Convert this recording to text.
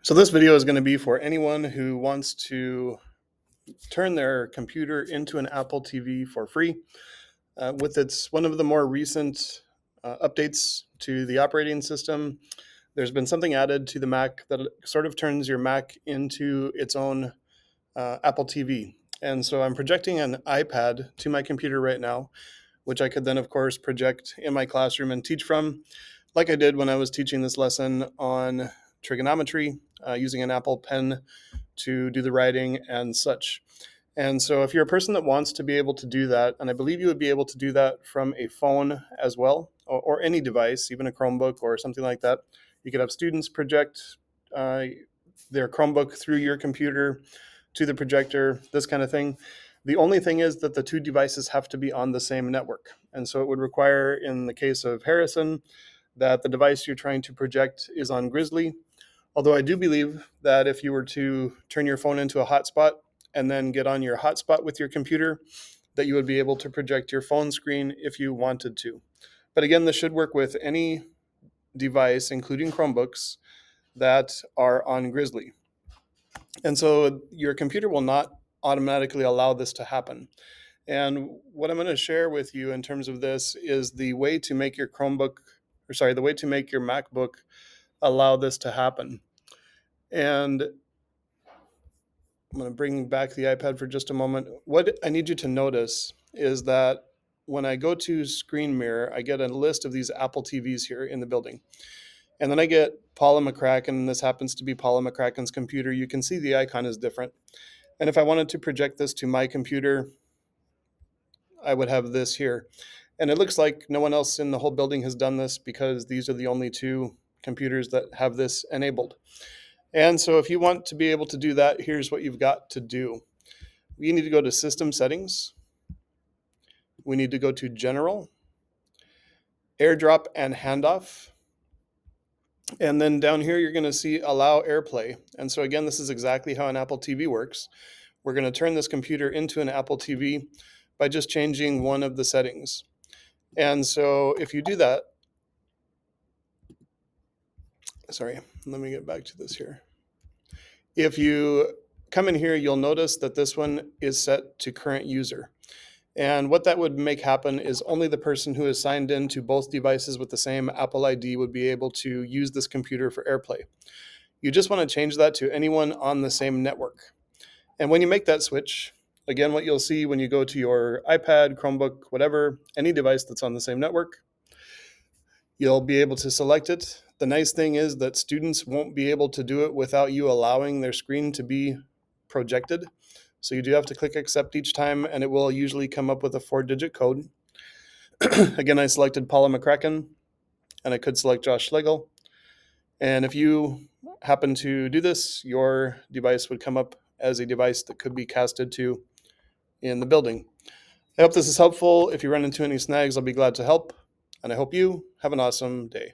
So this video is going to be for anyone who wants to turn their computer into an Apple TV for free. With one of the more recent updates to the operating system, there's been something added to the Mac that sort of turns your Mac into its own Apple TV. And so I'm projecting an iPad to my computer right now, which I could then, of course, project in my classroom and teach from, like I did when I was teaching this lesson on trigonometry, using an Apple Pen to do the writing and such. And so if you're a person that wants to be able to do that, and I believe you would be able to do that from a phone as well, or any device, even a Chromebook or something like that. You could have students project their Chromebook through your computer to the projector, this kind of thing. The only thing is that the two devices have to be on the same network. And so it would require, in the case of Harrison, that the device you're trying to project is on Grizzly. Although I do believe that if you were to turn your phone into a hotspot and then get on your hotspot with your computer, that you would be able to project your phone screen if you wanted to. But again, this should work with any device, including Chromebooks, that are on Grizzly. And so your computer will not automatically allow this to happen. And what I'm going to share with you in terms of this is the way to make your the way to make your MacBook allow this to happen. And I'm going to bring back the iPad for just a moment. What I need you to notice is that when I go to Screen Mirror, I get a list of these Apple TVs here in the building. And then I get Paula McCracken, and this happens to be Paula McCracken's computer. You can see the icon is different. And if I wanted to project this to my computer, I would have this here. And it looks like no one else in the whole building has done this because these are the only two computers that have this enabled. And so if you want to be able to do that, here's what you've got to do. You need to go to System Settings. We need to go to General, AirDrop and Handoff. And then down here, you're going to see Allow AirPlay. And so again, this is exactly how an Apple TV works. We're going to turn this computer into an Apple TV by just changing one of the settings. And so if you do that, sorry, let me get back to this here. If you come in here, you'll notice that this one is set to current user. And what that would make happen is only the person who is signed in to both devices with the same Apple ID would be able to use this computer for AirPlay. You just want to change that to anyone on the same network. And when you make that switch, again, what you'll see when you go to your iPad, Chromebook, whatever, any device that's on the same network, you'll be able to select it. The nice thing is that students won't be able to do it without you allowing their screen to be projected. So you do have to click accept each time, and it will usually come up with a 4-digit code. Again, I selected Paula McCracken, and I could select Josh Schlegel. And if you happen to do this, your device would come up as a device that could be casted to in the building. I hope this is helpful. If you run into any snags, I'll be glad to help. And I hope you have an awesome day.